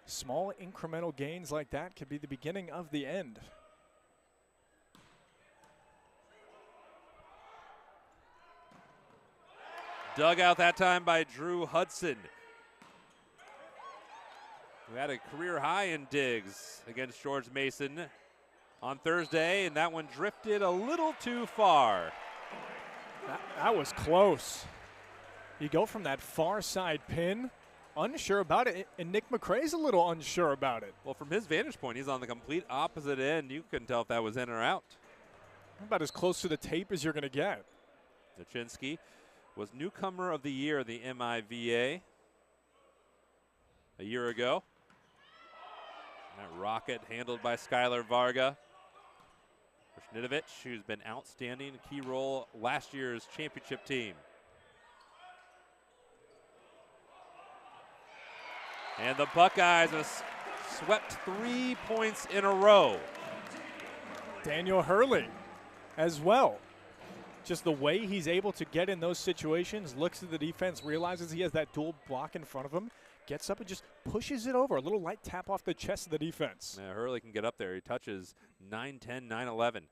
Small incremental gains like that could be the beginning of the end. Dug out that time by Drew Hudson, who had a career high in digs against George Mason on Thursday, and that one drifted a little too far. That was close. You go from that far side pin, unsure about it, and Nick McRae's a little unsure about it. Well, from his vantage point, he's on the complete opposite end. You couldn't tell if that was in or out. About as close to the tape as you're going to get. Hutchinski was newcomer of the year in the MIVA a year ago. That rocket handled by Skylar Varga. Krasnidovic, who's been outstanding, key role last year's championship team. And the Buckeyes have swept 3 points in a row. Daniel Hurley as well. Just the way he's able to get in those situations, looks at the defense, realizes he has that dual block in front of him, gets up and just pushes it over. A little light tap off the chest of the defense. Yeah, Hurley can get up there. He touches 9-10, 9-11.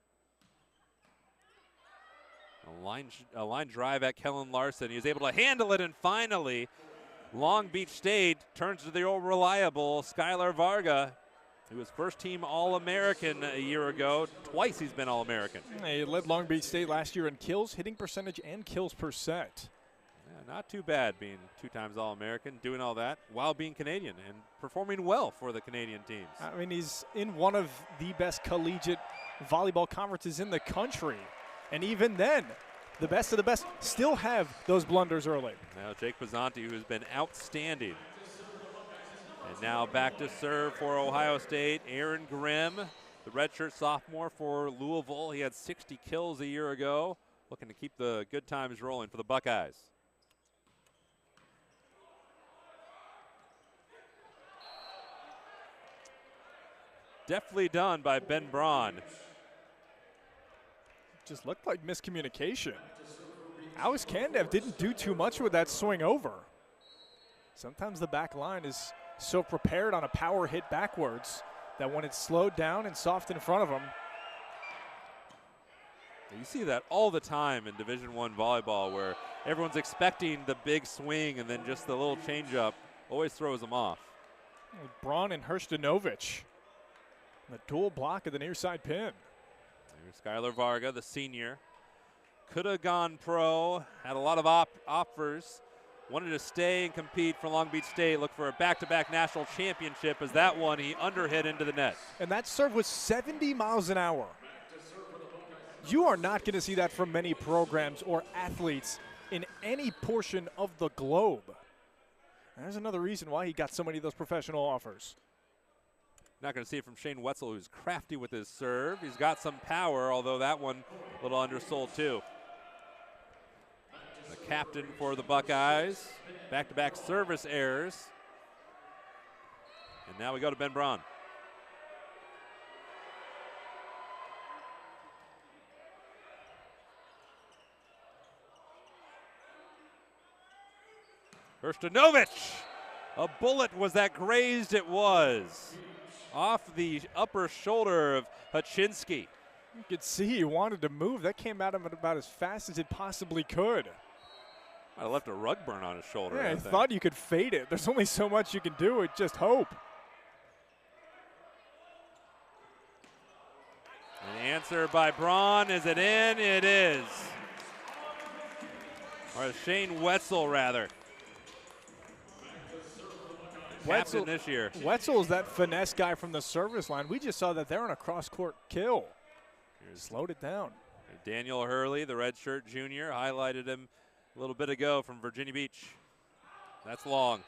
A line drive at Kellen Larson. He was able to handle it, and finally, Long Beach State turns to the old reliable Skylar Varga, who was first-team All-American a year ago. Twice he's been All-American. He led Long Beach State last year in kills, hitting percentage, and kills per set. Yeah, not too bad being 2 times All-American, doing all that while being Canadian and performing well for the Canadian teams. I mean, he's in one of the best collegiate volleyball conferences in the country. And even then, the best of the best still have those blunders early. Now Jake Pizzanti, who's been outstanding. And now back to serve for Ohio State, Aaron Grimm, the redshirt sophomore for Louisville. He had 60 kills a year ago, looking to keep the good times rolling for the Buckeyes. Deftly done by Ben Braun. Just looked like miscommunication. Alex Kandev didn't do too much with that swing over. Sometimes the back line is so prepared on a power hit backwards that when it's slowed down and soft in front of him. You see that all the time in Division I volleyball, where everyone's expecting the big swing and then just the little changeup always throws them off. Braun and Hrstanovic. The dual block of the near side pin. There's Skylar Varga, the senior. Could have gone pro, had a lot of offers. Wanted to stay and compete for Long Beach State, look for a back-to-back national championship. As that one, he underhit into the net. And that serve was 70 miles an hour. You are not going to see that from many programs or athletes in any portion of the globe. And there's another reason why he got so many of those professional offers. Not going to see it from Shane Wetzel, who's crafty with his serve. He's got some power, although that one a little undersold too. The captain for the Buckeyes. Back-to-back service errors. And now we go to Ben Braun. Hrstanovic. A bullet was that grazed it was. Off the upper shoulder of Hutchinski. You could see he wanted to move. That came at him about as fast as it possibly could. Might have left a rug burn on his shoulder. Yeah, I thought you could fade it. There's only so much you can do. It's just hope. An answer by Braun. Is it in? It is. Or Shane Wetzel, rather. Captain this year. Wetzel is that finesse guy from the service line. We just saw that there on a cross-court kill. Slowed it down. Daniel Hurley, the redshirt junior, highlighted him a little bit ago from Virginia Beach. That's long.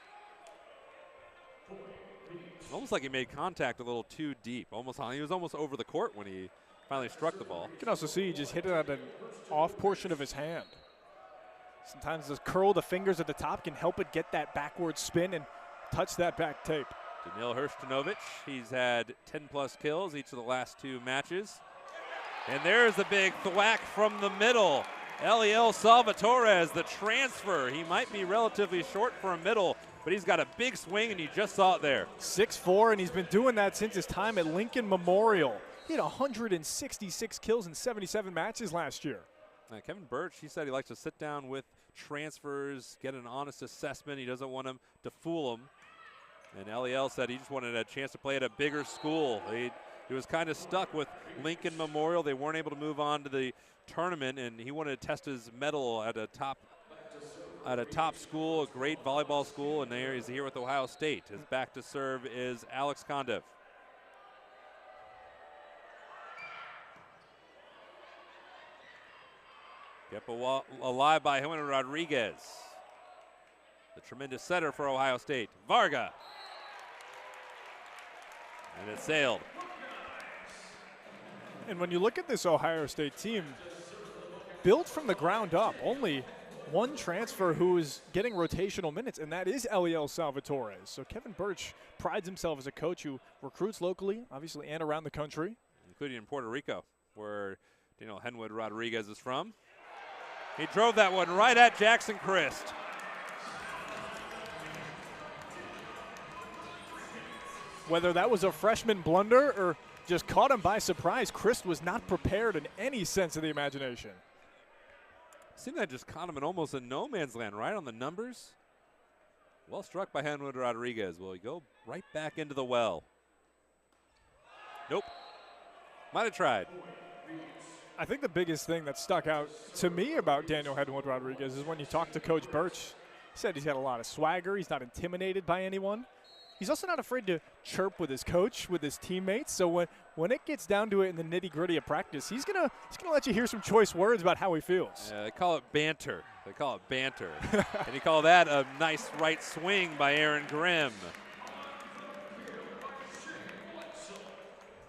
Almost like he made contact a little too deep. He was almost over the court when he finally struck the ball. You can also see he just hit it on an off portion of his hand. Sometimes the curl of the fingers at the top can help it get that backward spin and touch that back tape. Danil Hrstanovic, he's had 10-plus kills each of the last 2 matches. And there's the big thwack from the middle. Eliel Salvatore, the transfer. He might be relatively short for a middle, but he's got a big swing, and you just saw it there. 6'4", and he's been doing that since his time at Lincoln Memorial. He had 166 kills in 77 matches last year. Kevin Birch, he said he likes to sit down with transfers, get an honest assessment. He doesn't want them to fool him. And LEL said he just wanted a chance to play at a bigger school. He was kind of stuck with Lincoln Memorial. They weren't able to move on to the tournament, and he wanted to test his mettle at a top school, a great volleyball school, and there he's here with Ohio State. His back to serve is Alex Kondev. Kept alive by Juan Rodriguez. The tremendous setter for Ohio State, Varga. And it sailed. And when you look at this Ohio State team, built from the ground up, only one transfer who is getting rotational minutes, and that is Eliel Salvatore. So Kevin Birch prides himself as a coach who recruits locally, obviously, and around the country. Including in Puerto Rico, where Daniel Henwood Rodriguez is from. He drove that one right at Jackson Christ. Whether that was a freshman blunder or just caught him by surprise, Christ was not prepared in any sense of the imagination. Seemed that just caught him in almost a no man's land, right on the numbers. Well struck by Henwood Rodriguez. Will he go right back into the well? Nope. Might have tried. I think the biggest thing that stuck out to me about Daniel Henwood Rodriguez is when you talk to Coach Birch. He said he's got a lot of swagger. He's not intimidated by anyone. He's also not afraid to chirp with his coach, with his teammates. So when it gets down to it in the nitty-gritty of practice, he's gonna let you hear some choice words about how he feels. Yeah, they call it banter. And you call that a nice right swing by Aaron Grimm.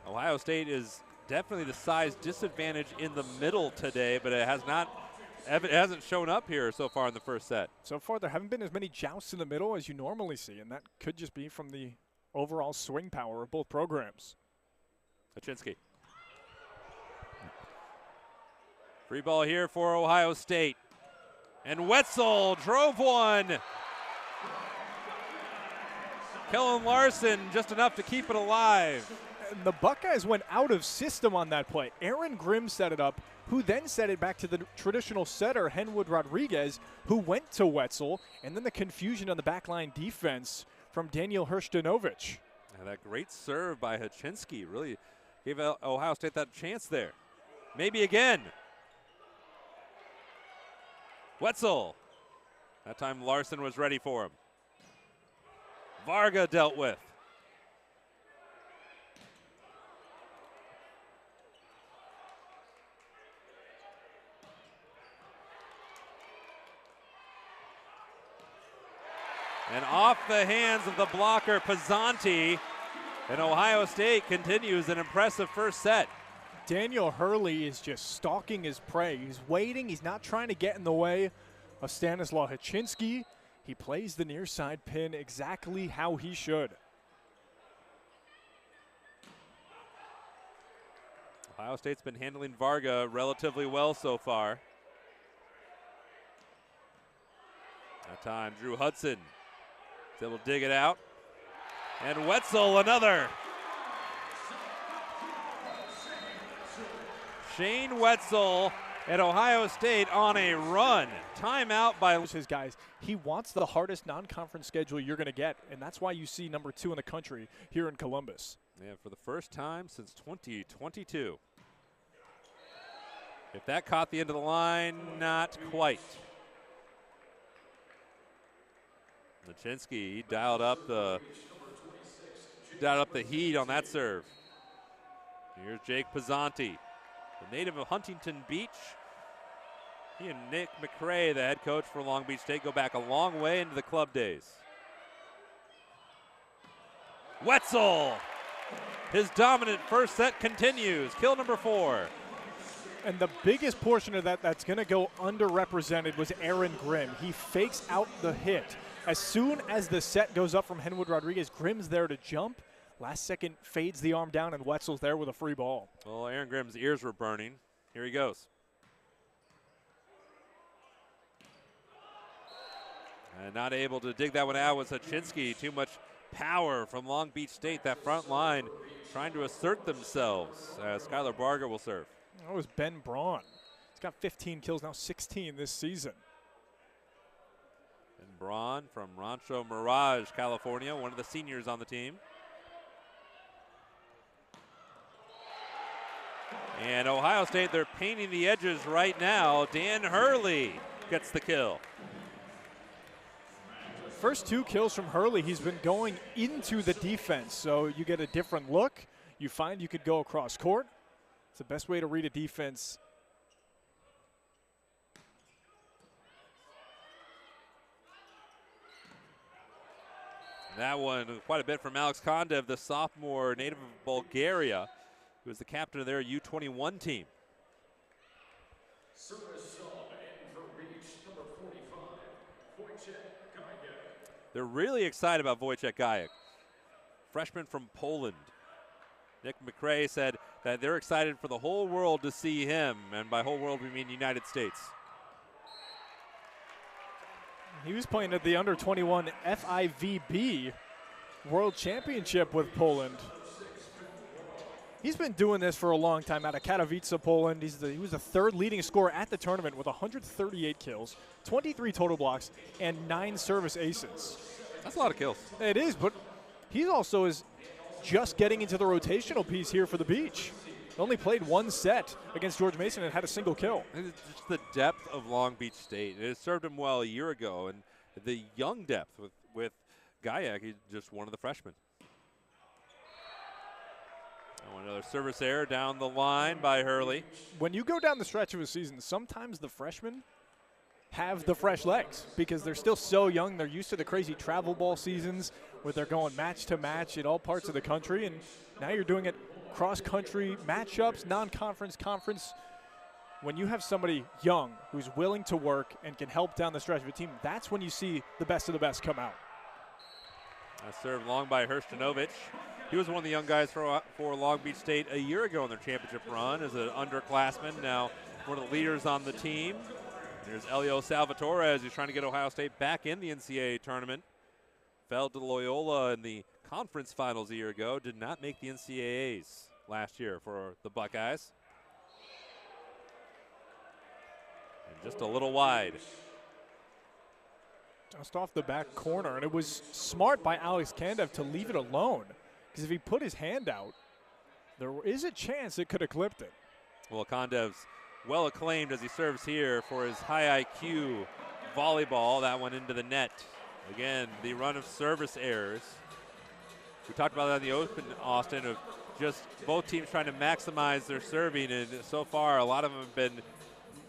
Ohio State is definitely the size disadvantage in the middle today, but it hasn't shown up here so far in the first set. So far, there haven't been as many jousts in the middle as you normally see, and that could just be from the overall swing power of both programs. Haczynski. Free ball here for Ohio State. And Wetzel drove one. Kellen Larson just enough to keep it alive. And the Buckeyes went out of system on that play. Aaron Grimm set it up, who then set it back to the traditional setter, Henwood Rodriguez, who went to Wetzel, and then the confusion on the backline defense from Daniel Hrstanovic. And that great serve by Haczynski really gave Ohio State that chance there. Maybe again. Wetzel. That time Larson was ready for him. Varga dealt with. And off the hands of the blocker, Pizzanti. And Ohio State continues an impressive first set. Daniel Hurley is just stalking his prey. He's waiting. He's not trying to get in the way of Stanislaw Haczynski. He plays the near side pin exactly how he should. Ohio State's been handling Varga relatively well so far. That time, Drew Hudson is able to dig it out. And Wetzel, another. Shane Wetzel at Ohio State on a run. Timeout by his guys. He wants the hardest non-conference schedule you're going to get, and that's why you see number 2 in the country here in Columbus. Yeah, for the first time since 2022. If that caught the end of the line, not quite. Haczynski, he dialed up the heat on that serve. Here's Jake Pizzanti, the native of Huntington Beach. He and Nick McRae, the head coach for Long Beach State, go back a long way into the club days. Wetzel, his dominant first set continues. Kill number 4. And the biggest portion of that's going to go underrepresented was Aaron Grimm. He fakes out the hit. As soon as the set goes up from Henwood Rodriguez, Grimm's there to jump. Last second fades the arm down, and Wetzel's there with a free ball. Well, Aaron Grimm's ears were burning. Here he goes. And not able to dig that one out was Hachinsky. Too much power from Long Beach State. That front line trying to assert themselves. Skylar Barger will serve. That was Ben Braun. He's got 15 kills, now 16 this season. Ben Braun from Rancho Mirage, California, one of the seniors on the team. And Ohio State, they're painting the edges right now. Dan Hurley gets the kill. First 2 kills from Hurley, he's been going into the defense, so you get a different look. You find you could go across court. It's the best way to read a defense. That one, quite a bit from Alex Kondev, the sophomore native of Bulgaria, who was the captain of their U21 team. They're really excited about Wojciech Gajek, freshman from Poland. Nick McRae said that they're excited for the whole world to see him, and by whole world we mean United States. He was playing at the under-21 FIVB World Championship with Poland. He's been doing this for a long time out of Katowice, Poland. He was the 3rd leading scorer at the tournament with 138 kills, 23 total blocks, and 9 service aces. That's a lot of kills. It is, but he also is just getting into the rotational piece here for the Beach. Only played 1 set against George Mason and had a single kill. It's just the depth of Long Beach State. It served him well a year ago, and the young depth with Gajek, he's just one of the freshmen. Oh, another service error down the line by Hurley. When you go down the stretch of a season, sometimes the freshmen have the fresh legs because they're still so young. They're used to the crazy travel ball seasons where they're going match to match in all parts of the country, and now you're doing it cross-country matchups, non-conference, conference. When you have somebody young who's willing to work and can help down the stretch of a team, that's when you see the best of the best come out. Served long by Hrstanovic. He was one of the young guys for Long Beach State a year ago in their championship run as an underclassman, now one of the leaders on the team. There's Elio Salvatore as he's trying to get Ohio State back in the NCAA tournament. Fell to Loyola in the conference finals a year ago, did not make the NCAAs last year for the Buckeyes. And just a little wide. Just off the back corner, and it was smart by Alex Kondev to leave it alone, because if he put his hand out, there is a chance it could have clipped it. Well, Kondev's well acclaimed as he serves here for his high IQ volleyball. That one into the net. Again, the run of service errors. We talked about that in the open, Austin, of just both teams trying to maximize their serving, and so far a lot of them have been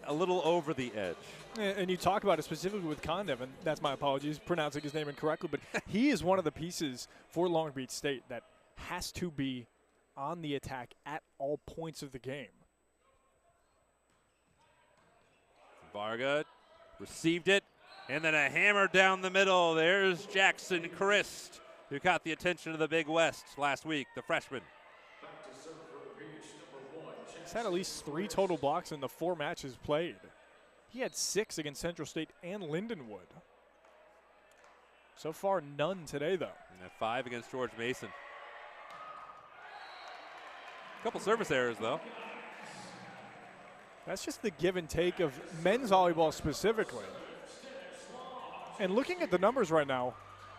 a little over the edge. And you talk about it specifically with Kondev, and that's my apologies, pronouncing his name incorrectly, but he is one of the pieces for Long Beach State that has to be on the attack at all points of the game. Varga received it, and then a hammer down the middle. There's Jackson Christ, who caught the attention of the Big West last week, the freshman. He's had at least 3 total blocks in the 4 matches played. He had 6 against Central State and Lindenwood. So far, none today, though. And 5 against George Mason. A couple service errors, though. That's just the give and take of men's volleyball specifically. And looking at the numbers right now,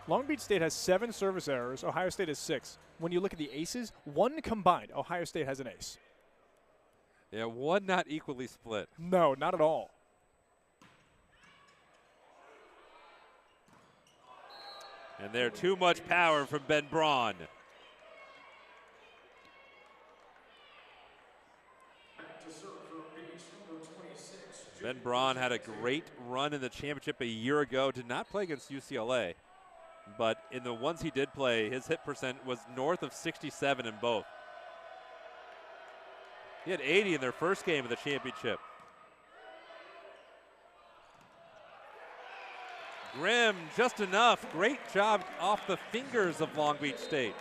Long Beach State has 7 service errors. Ohio State has 6. When you look at the aces, 1 combined. Ohio State has an ace. Yeah, 1 not equally split. No, not at all. And there, too much power from Ben Braun. Ben Braun had a great run in the championship a year ago. Did not play against UCLA. But in the ones he did play, his hit percent was north of 67 in both. He had 80 in their first game of the championship. Grimm, just enough. Great job off the fingers of Long Beach State.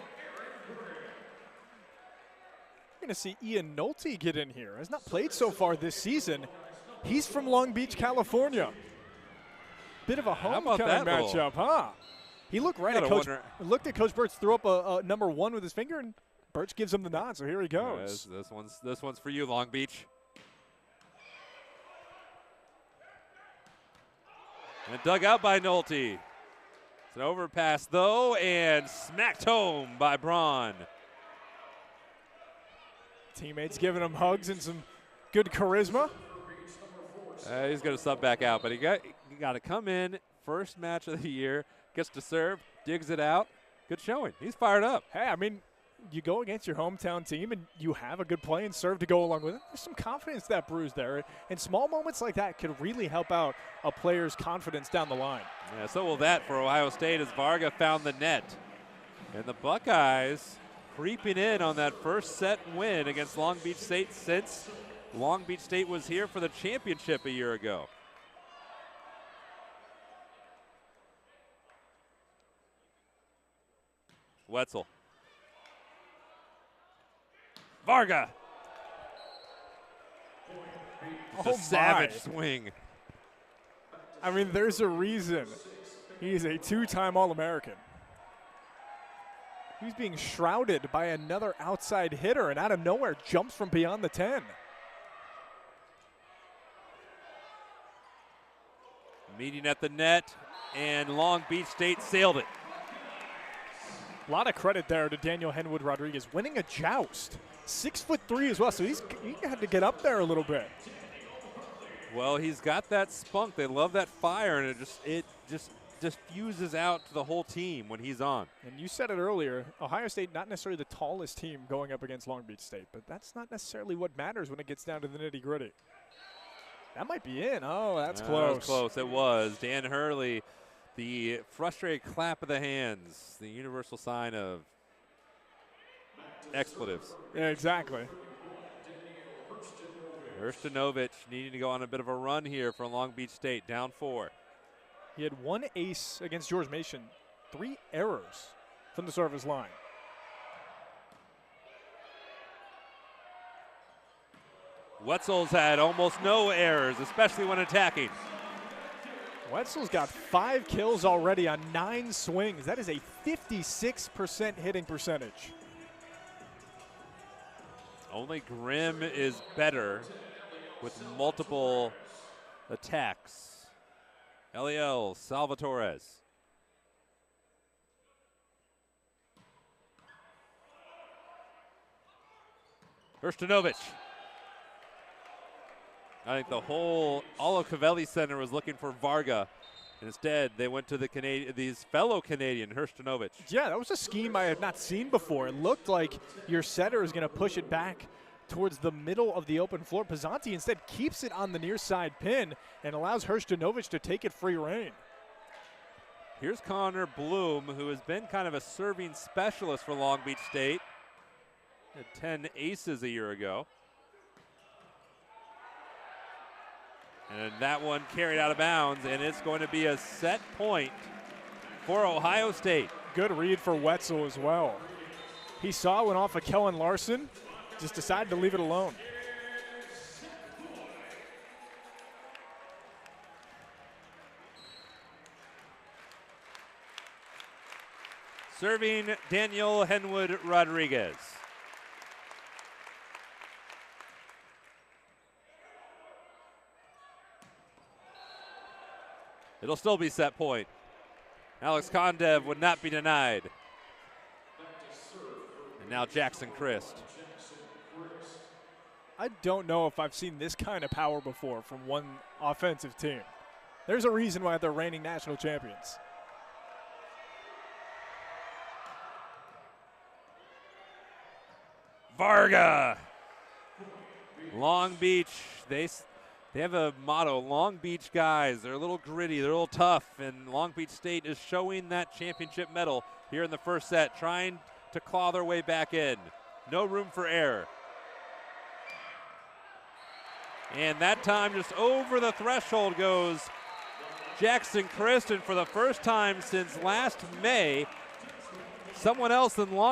We're going to see Ian Nolte get in here. Has not played so far this season. He's from Long Beach, California. bit of a about homecoming that little- matchup, huh? He looked right at Gotta Coach. wonder- Looked at Coach Birch, threw up a number 1 with his finger, and Birch gives him the nod. So here he goes. This one's for you, Long Beach. And dug out by Nolte. It's an overpass though, and smacked home by Braun. Teammates giving him hugs and some good charisma. He's going to sub back out, but he got to come in. First match of the year, gets to serve, digs it out. Good showing. He's fired up. Hey, I mean, you go against your hometown team and you have a good play and serve to go along with it. There's some confidence that brews there. And small moments like that can really help out a player's confidence down the line. Yeah, so will that for Ohio State as Varga found the net. And the Buckeyes creeping in on that first set win against Long Beach State since Long Beach State was here for the championship a year ago. Wetzel. Varga. Oh, A savage my. swing. I mean, there's a reason he's a 2-time All-American. He's being shrouded by another outside hitter and out of nowhere jumps from beyond the 10. Meeting at the net, and Long Beach State sailed it. A lot of credit there to Daniel Henwood Rodriguez, winning a joust. 6'3" as well, so he had to get up there a little bit. Well, he's got that spunk. They love that fire, and it just diffuses out to the whole team when he's on. And you said it earlier, Ohio State not necessarily the tallest team going up against Long Beach State, but that's not necessarily what matters when it gets down to the nitty-gritty. That might be in. Oh, that's close. That was close. It was. Dan Hurley, the frustrated clap of the hands, the universal sign of expletives. Yeah, exactly. Hrstanovic needing to go on a bit of a run here for Long Beach State, down 4. He had 1 ace against George Mason, 3 errors from the service line. Wetzel's had almost no errors, especially when attacking. Wetzel's got 5 kills already on 9 swings. That is a 56% hitting percentage. Only Grimm is better with multiple attacks. Eliel Salvatores. Hrstanovic. I think all of Cavelli Center was looking for Varga. And instead, they went to the fellow Canadian, Hrstanovic. Yeah, that was a scheme I had not seen before. It looked like your setter is going to push it back towards the middle of the open floor. Pizzanti instead keeps it on the near side pin and allows Hrstanovic to take it free rein. Here's Connor Bloom, who has been kind of a serving specialist for Long Beach State. Had 10 aces a year ago. And that one carried out of bounds, and it's going to be a set point for Ohio State. Good read for Wetzel as well. He saw one off of Kellen Larson, just decided to leave it alone. Serving Daniel Henwood Rodriguez. It'll still be set point. Alex Kondev would not be denied. And now Jackson Christ. I don't know if I've seen this kind of power before from one offensive team. There's a reason why they're reigning national champions. Varga. Long Beach, they have a motto, Long Beach guys. They're a little gritty, they're a little tough, and Long Beach State is showing that championship medal here in the first set, trying to claw their way back in. No room for error. And that time just over the threshold goes Jackson Christ, and for the first time since last May, someone else than Long